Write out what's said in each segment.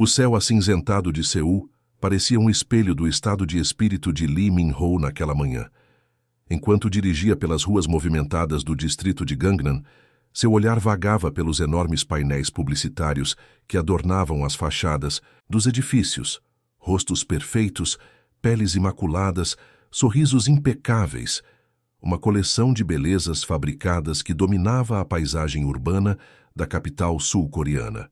O céu acinzentado de Seul parecia um espelho do estado de espírito de Lee Min-ho naquela manhã. Enquanto dirigia pelas ruas movimentadas do distrito de Gangnam, seu olhar vagava pelos enormes painéis publicitários que adornavam as fachadas dos edifícios, rostos perfeitos, peles imaculadas, sorrisos impecáveis, uma coleção de belezas fabricadas que dominava a paisagem urbana da capital sul-coreana.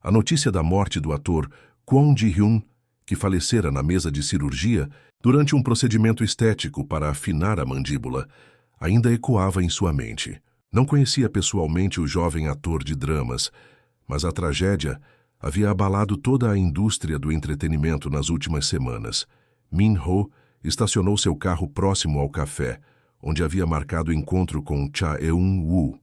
A notícia da morte do ator Kwon Ji-hyun, que falecera na mesa de cirurgia durante um procedimento estético para afinar a mandíbula, ainda ecoava em sua mente. Não conhecia pessoalmente o jovem ator de dramas, mas a tragédia havia abalado toda a indústria do entretenimento nas últimas semanas. Min-ho estacionou seu carro próximo ao café, onde havia marcado encontro com Cha Eun-woo.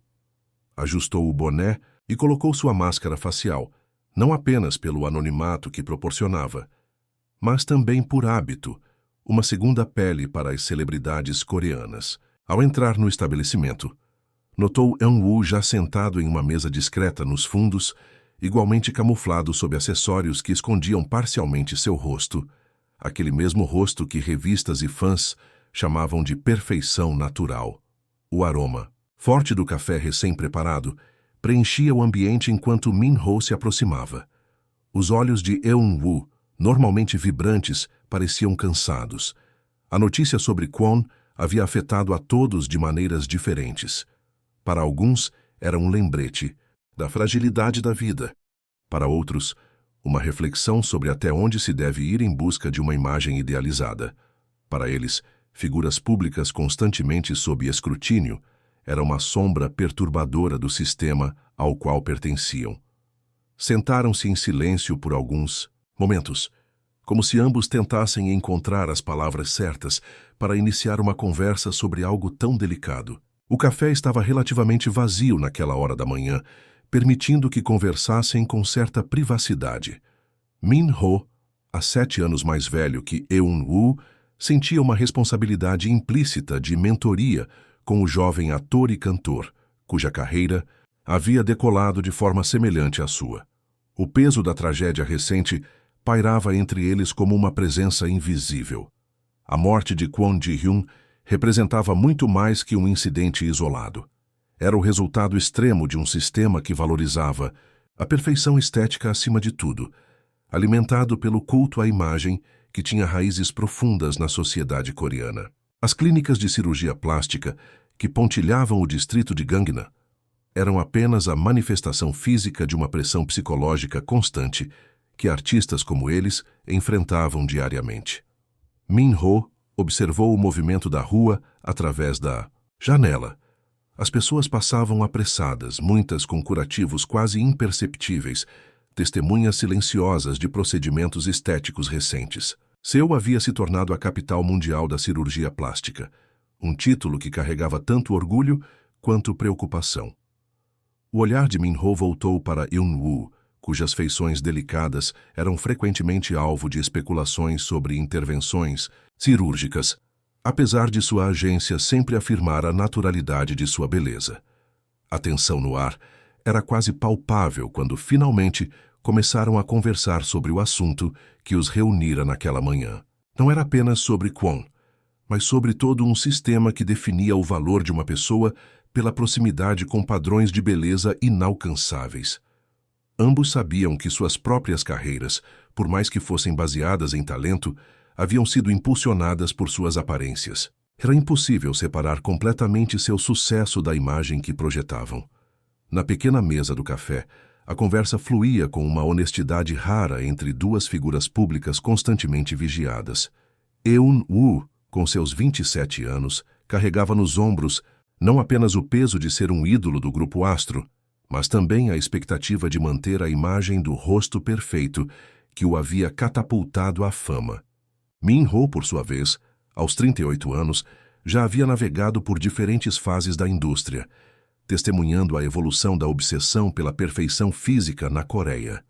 Ajustou o boné e colocou sua máscara facial, não apenas pelo anonimato que proporcionava, mas também por hábito, uma segunda pele para as celebridades coreanas. Ao entrar no estabelecimento, notou Eun-woo já sentado em uma mesa discreta nos fundos, igualmente camuflado sob acessórios que escondiam parcialmente seu rosto, aquele mesmo rosto que revistas e fãs chamavam de perfeição natural. O aroma, forte do café recém-preparado, preenchia o ambiente enquanto Min-ho se aproximava. Os olhos de Eun-woo, normalmente vibrantes, pareciam cansados. A notícia sobre Kwon havia afetado a todos de maneiras diferentes. Para alguns, era um lembrete da fragilidade da vida. Para outros, uma reflexão sobre até onde se deve ir em busca de uma imagem idealizada. Para eles, figuras públicas constantemente sob escrutínio era uma sombra perturbadora do sistema ao qual pertenciam. Sentaram-se em silêncio por alguns momentos, como se ambos tentassem encontrar as palavras certas para iniciar uma conversa sobre algo tão delicado. O café estava relativamente vazio naquela hora da manhã, permitindo que conversassem com certa privacidade. Min-ho, há 7 anos mais velho que Eun-woo, sentia uma responsabilidade implícita de mentoria com o jovem ator e cantor, cuja carreira havia decolado de forma semelhante à sua. O peso da tragédia recente pairava entre eles como uma presença invisível. A morte de Kwon Ji-hyun representava muito mais que um incidente isolado. Era o resultado extremo de um sistema que valorizava a perfeição estética acima de tudo, alimentado pelo culto à imagem que tinha raízes profundas na sociedade coreana. As clínicas de cirurgia plástica que pontilhavam o distrito de Gangnam eram apenas a manifestação física de uma pressão psicológica constante que artistas como eles enfrentavam diariamente. Min-ho observou o movimento da rua através da janela. As pessoas passavam apressadas, muitas com curativos quase imperceptíveis, testemunhas silenciosas de procedimentos estéticos recentes. Seul havia se tornado a capital mundial da cirurgia plástica, um título que carregava tanto orgulho quanto preocupação. O olhar de Min-ho voltou para Eun-woo, cujas feições delicadas eram frequentemente alvo de especulações sobre intervenções cirúrgicas, apesar de sua agência sempre afirmar a naturalidade de sua beleza. A tensão no ar era quase palpável quando finalmente começaram a conversar sobre o assunto que os reunira naquela manhã. Não era apenas sobre Kwon, mas sobre todo um sistema que definia o valor de uma pessoa pela proximidade com padrões de beleza inalcançáveis. Ambos sabiam que suas próprias carreiras, por mais que fossem baseadas em talento, haviam sido impulsionadas por suas aparências. Era impossível separar completamente seu sucesso da imagem que projetavam. Na pequena mesa do café, a conversa fluía com uma honestidade rara entre duas figuras públicas constantemente vigiadas. Eun-woo, com seus 27 anos, carregava nos ombros não apenas o peso de ser um ídolo do grupo Astro, mas também a expectativa de manter a imagem do rosto perfeito que o havia catapultado à fama. Min-ho, por sua vez, aos 38 anos, já havia navegado por diferentes fases da indústria, testemunhando a evolução da obsessão pela perfeição física na Coreia.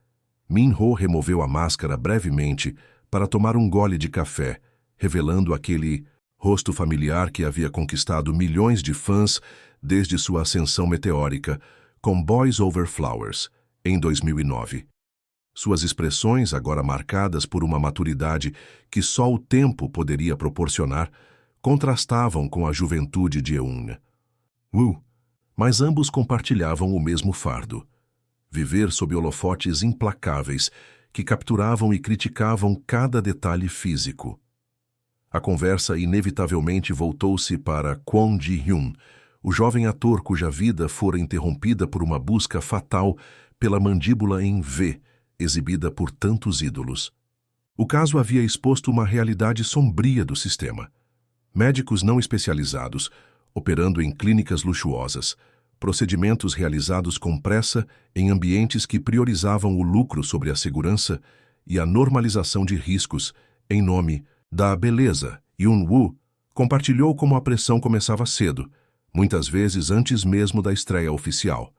Min-ho removeu a máscara brevemente para tomar um gole de café, revelando aquele rosto familiar que havia conquistado milhões de fãs desde sua ascensão meteórica com Boys Over Flowers, em 2009. Suas expressões, agora marcadas por uma maturidade que só o tempo poderia proporcionar, contrastavam com a juventude de Eun Woo, mas ambos compartilhavam o mesmo fardo: viver sob holofotes implacáveis que capturavam e criticavam cada detalhe físico. A conversa inevitavelmente voltou-se para Kwon Ji-hyun, o jovem ator cuja vida fora interrompida por uma busca fatal pela mandíbula em V, exibida por tantos ídolos. O caso havia exposto uma realidade sombria do sistema. Médicos não especializados, operando em clínicas luxuosas, procedimentos realizados com pressa em ambientes que priorizavam o lucro sobre a segurança e a normalização de riscos em nome da beleza. Eun-woo compartilhou como a pressão começava cedo, muitas vezes antes mesmo da estreia oficial.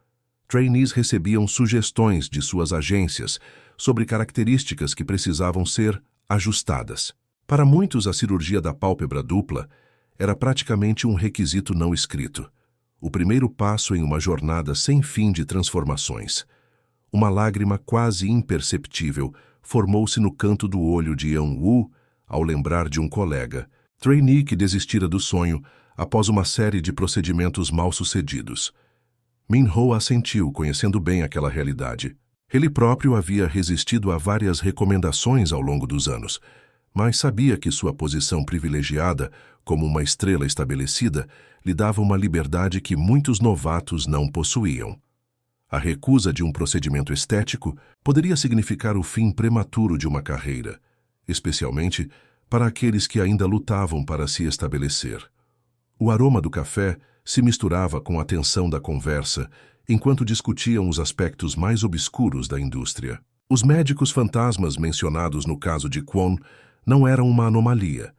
Trainees recebiam sugestões de suas agências sobre características que precisavam ser ajustadas. Para muitos, a cirurgia da pálpebra dupla era praticamente um requisito não escrito, o primeiro passo em uma jornada sem fim de transformações. Uma lágrima quase imperceptível formou-se no canto do olho de Eun-woo ao lembrar de um colega, trainee que desistira do sonho após uma série de procedimentos mal-sucedidos. Min-ho assentiu, conhecendo bem aquela realidade. Ele próprio havia resistido a várias recomendações ao longo dos anos, mas sabia que sua posição privilegiada, como uma estrela estabelecida, lhe dava uma liberdade que muitos novatos não possuíam. A recusa de um procedimento estético poderia significar o fim prematuro de uma carreira, especialmente para aqueles que ainda lutavam para se estabelecer. O aroma do café se misturava com a tensão da conversa enquanto discutiam os aspectos mais obscuros da indústria. Os médicos fantasmas mencionados no caso de Kwon não eram uma anomalia,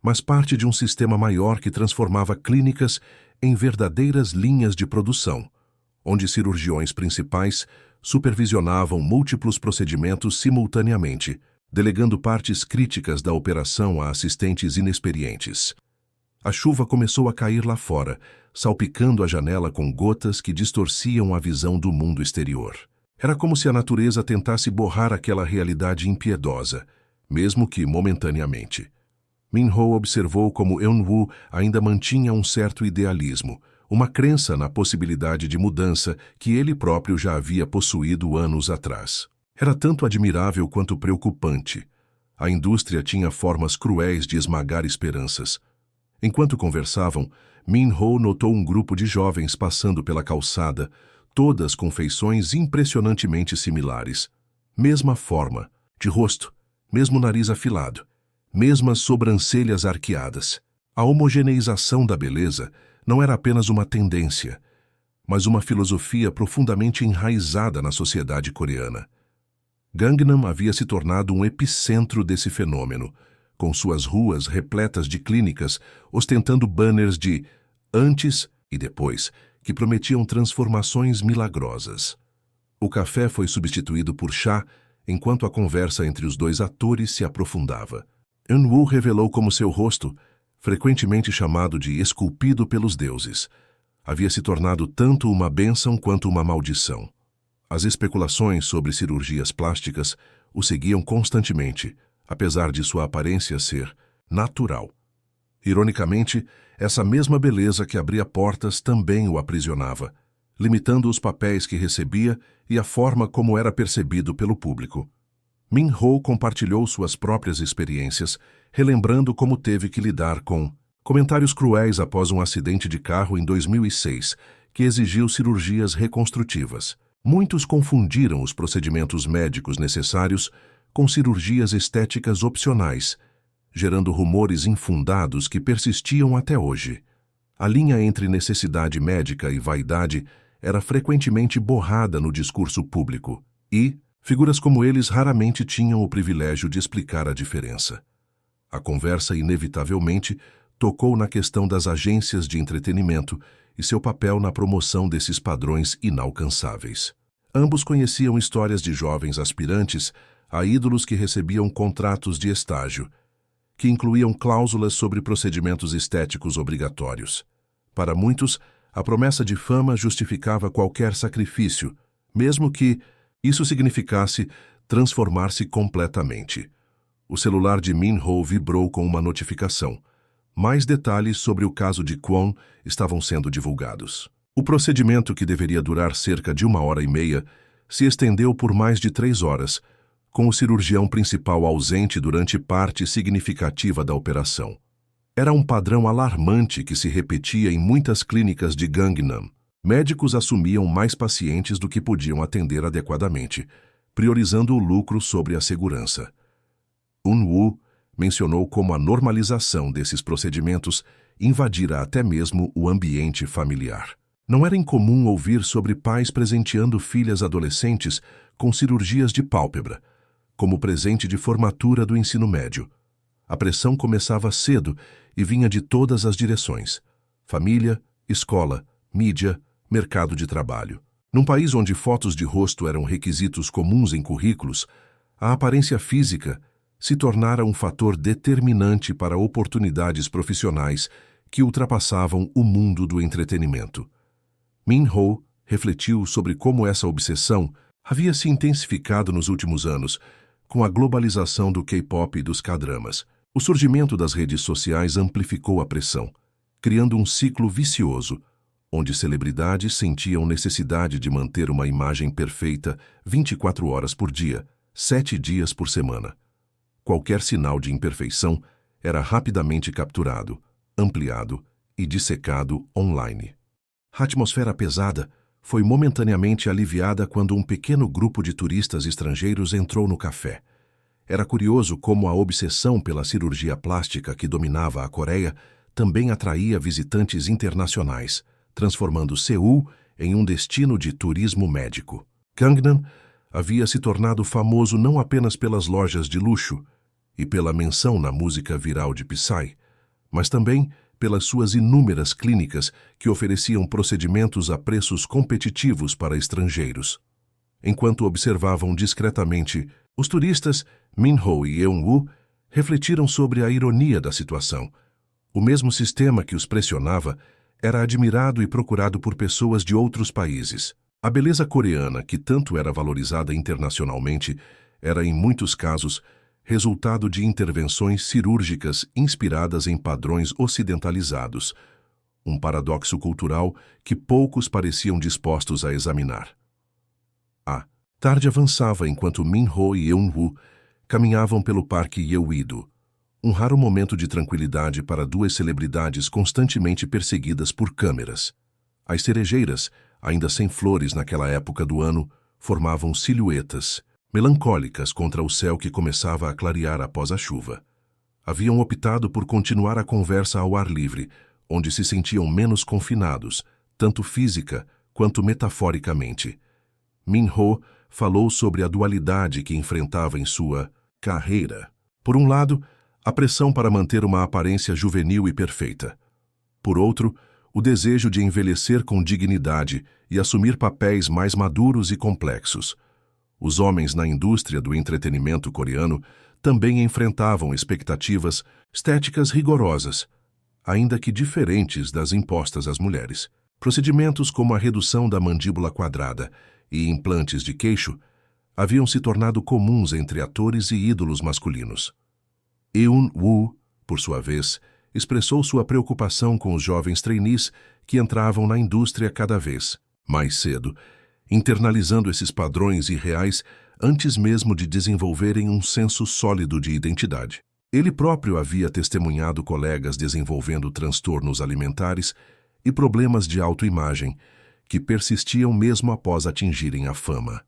mas parte de um sistema maior que transformava clínicas em verdadeiras linhas de produção, onde cirurgiões principais supervisionavam múltiplos procedimentos simultaneamente, delegando partes críticas da operação a assistentes inexperientes. A chuva começou a cair lá fora, salpicando a janela com gotas que distorciam a visão do mundo exterior. Era como se a natureza tentasse borrar aquela realidade impiedosa, mesmo que momentaneamente. Min-ho observou como Eun-woo ainda mantinha um certo idealismo, uma crença na possibilidade de mudança que ele próprio já havia possuído anos atrás. Era tanto admirável quanto preocupante. A indústria tinha formas cruéis de esmagar esperanças. Enquanto conversavam, Min-ho notou um grupo de jovens passando pela calçada, todas com feições impressionantemente similares. Mesma forma, de rosto, mesmo nariz afilado, mesmas sobrancelhas arqueadas. A homogeneização da beleza não era apenas uma tendência, mas uma filosofia profundamente enraizada na sociedade coreana. Gangnam havia se tornado um epicentro desse fenômeno, com suas ruas repletas de clínicas ostentando banners de antes e depois que prometiam transformações milagrosas. O café foi substituído por chá enquanto a conversa entre os dois atores se aprofundava. Eun-woo revelou como seu rosto, frequentemente chamado de esculpido pelos deuses, havia se tornado tanto uma bênção quanto uma maldição. As especulações sobre cirurgias plásticas o seguiam constantemente, apesar de sua aparência ser natural. Ironicamente, essa mesma beleza que abria portas também o aprisionava, limitando os papéis que recebia e a forma como era percebido pelo público. Min-ho compartilhou suas próprias experiências, relembrando como teve que lidar com comentários cruéis após um acidente de carro em 2006, que exigiu cirurgias reconstrutivas. Muitos confundiram os procedimentos médicos necessários com cirurgias estéticas opcionais, gerando rumores infundados que persistiam até hoje. A linha entre necessidade médica e vaidade era frequentemente borrada no discurso público e figuras como eles raramente tinham o privilégio de explicar a diferença. A conversa inevitavelmente tocou na questão das agências de entretenimento e seu papel na promoção desses padrões inalcançáveis. Ambos conheciam histórias de jovens aspirantes a ídolos que recebiam contratos de estágio, que incluíam cláusulas sobre procedimentos estéticos obrigatórios. Para muitos, a promessa de fama justificava qualquer sacrifício, mesmo que isso significasse transformar-se completamente. O celular de Min-ho vibrou com uma notificação. Mais detalhes sobre o caso de Kwon estavam sendo divulgados. O procedimento, que deveria durar cerca de 1h30, se estendeu por mais de 3 horas, com o cirurgião principal ausente durante parte significativa da operação. Era um padrão alarmante que se repetia em muitas clínicas de Gangnam. Médicos assumiam mais pacientes do que podiam atender adequadamente, priorizando o lucro sobre a segurança. Eun-woo mencionou como a normalização desses procedimentos invadira até mesmo o ambiente familiar. Não era incomum ouvir sobre pais presenteando filhas adolescentes com cirurgias de pálpebra, como presente de formatura do ensino médio. A pressão começava cedo e vinha de todas as direções: família, escola, mídia, mercado de trabalho. Num país onde fotos de rosto eram requisitos comuns em currículos, a aparência física se tornara um fator determinante para oportunidades profissionais que ultrapassavam o mundo do entretenimento. Min-ho refletiu sobre como essa obsessão havia se intensificado nos últimos anos, com a globalização do K-pop e dos K-dramas. O surgimento das redes sociais amplificou a pressão, criando um ciclo vicioso, onde celebridades sentiam necessidade de manter uma imagem perfeita 24 horas por dia, 7 dias por semana. Qualquer sinal de imperfeição era rapidamente capturado, ampliado e dissecado online. A atmosfera pesada foi momentaneamente aliviada quando um pequeno grupo de turistas estrangeiros entrou no café. Era curioso como a obsessão pela cirurgia plástica que dominava a Coreia também atraía visitantes internacionais, transformando Seul em um destino de turismo médico. Gangnam havia se tornado famoso não apenas pelas lojas de luxo e pela menção na música viral de Psy, mas também pelas suas inúmeras clínicas que ofereciam procedimentos a preços competitivos para estrangeiros. Enquanto observavam discretamente, os turistas Min-ho e Eun-woo refletiram sobre a ironia da situação. O mesmo sistema que os pressionava era admirado e procurado por pessoas de outros países. A beleza coreana, que tanto era valorizada internacionalmente, era em muitos casos resultado de intervenções cirúrgicas inspiradas em padrões ocidentalizados, um paradoxo cultural que poucos pareciam dispostos a examinar. A tarde avançava enquanto Min-ho e Eun-woo caminhavam pelo Parque Yeouido, um raro momento de tranquilidade para duas celebridades constantemente perseguidas por câmeras. As cerejeiras, ainda sem flores naquela época do ano, formavam silhuetas melancólicas contra o céu que começava a clarear após a chuva. Haviam optado por continuar a conversa ao ar livre, onde se sentiam menos confinados, tanto física quanto metaforicamente. Min-ho falou sobre a dualidade que enfrentava em sua carreira. Por um lado, a pressão para manter uma aparência juvenil e perfeita. Por outro, o desejo de envelhecer com dignidade e assumir papéis mais maduros e complexos. Os homens na indústria do entretenimento coreano também enfrentavam expectativas estéticas rigorosas, ainda que diferentes das impostas às mulheres. Procedimentos como a redução da mandíbula quadrada e implantes de queixo haviam se tornado comuns entre atores e ídolos masculinos. Eun-woo, por sua vez, expressou sua preocupação com os jovens trainees que entravam na indústria cada vez mais cedo, internalizando esses padrões irreais antes mesmo de desenvolverem um senso sólido de identidade. Ele próprio havia testemunhado colegas desenvolvendo transtornos alimentares e problemas de autoimagem que persistiam mesmo após atingirem a fama.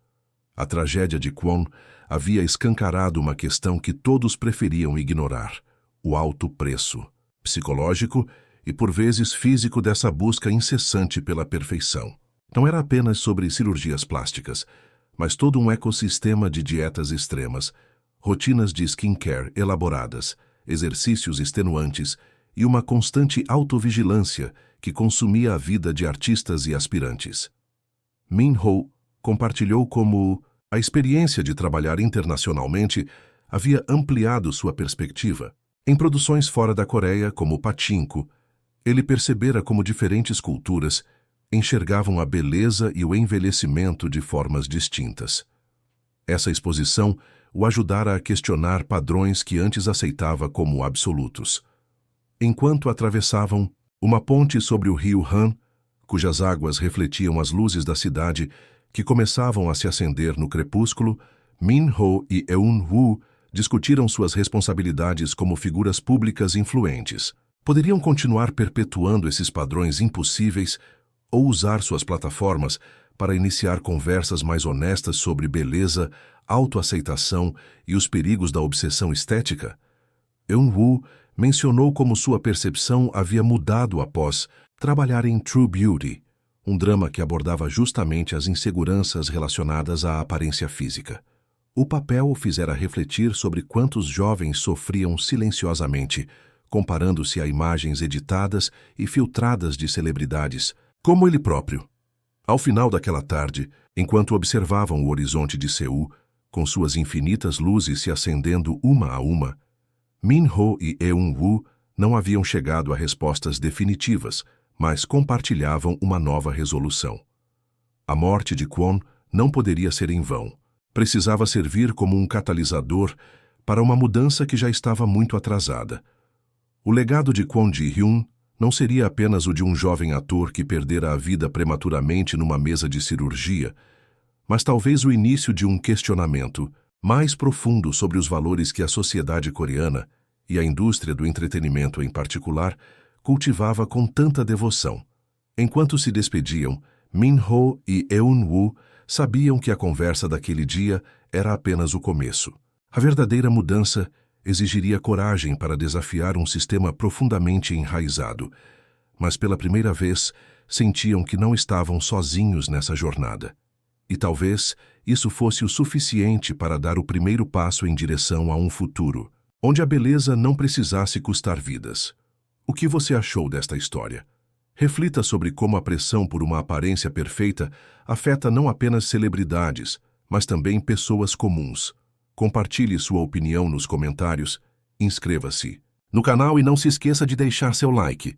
A tragédia de Kwon havia escancarado uma questão que todos preferiam ignorar: o alto preço psicológico e, por vezes, físico dessa busca incessante pela perfeição. Não era apenas sobre cirurgias plásticas, mas todo um ecossistema de dietas extremas, rotinas de skincare elaboradas, exercícios extenuantes e uma constante autovigilância que consumia a vida de artistas e aspirantes. Min-ho compartilhou como a experiência de trabalhar internacionalmente havia ampliado sua perspectiva. Em produções fora da Coreia, como Pachinko, ele percebera como diferentes culturas enxergavam a beleza e o envelhecimento de formas distintas. Essa exposição o ajudara a questionar padrões que antes aceitava como absolutos. Enquanto atravessavam uma ponte sobre o rio Han, cujas águas refletiam as luzes da cidade que começavam a se acender no crepúsculo, Min-ho e Eun-woo discutiram suas responsabilidades como figuras públicas influentes. Poderiam continuar perpetuando esses padrões impossíveis ou usar suas plataformas para iniciar conversas mais honestas sobre beleza, autoaceitação e os perigos da obsessão estética? Eun-woo mencionou como sua percepção havia mudado após trabalhar em True Beauty, um drama que abordava justamente as inseguranças relacionadas à aparência física. O papel o fizera refletir sobre quantos jovens sofriam silenciosamente, comparando-se a imagens editadas e filtradas de celebridades, como ele próprio. Ao final daquela tarde, enquanto observavam o horizonte de Seul, com suas infinitas luzes se acendendo uma a uma, Min-ho e Eun-woo não haviam chegado a respostas definitivas, mas compartilhavam uma nova resolução. A morte de Kwon não poderia ser em vão. Precisava servir como um catalisador para uma mudança que já estava muito atrasada. O legado de Kwon Ji-hyun não seria apenas o de um jovem ator que perdera a vida prematuramente numa mesa de cirurgia, mas talvez o início de um questionamento mais profundo sobre os valores que a sociedade coreana, e a indústria do entretenimento em particular, cultivava com tanta devoção. Enquanto se despediam, Min-ho e Eun-woo sabiam que a conversa daquele dia era apenas o começo. A verdadeira mudança exigiria coragem para desafiar um sistema profundamente enraizado, mas pela primeira vez sentiam que não estavam sozinhos nessa jornada. E talvez isso fosse o suficiente para dar o primeiro passo em direção a um futuro, onde a beleza não precisasse custar vidas. O que você achou desta história? Reflita sobre como a pressão por uma aparência perfeita afeta não apenas celebridades, mas também pessoas comuns. Compartilhe sua opinião nos comentários, inscreva-se no canal e não se esqueça de deixar seu like.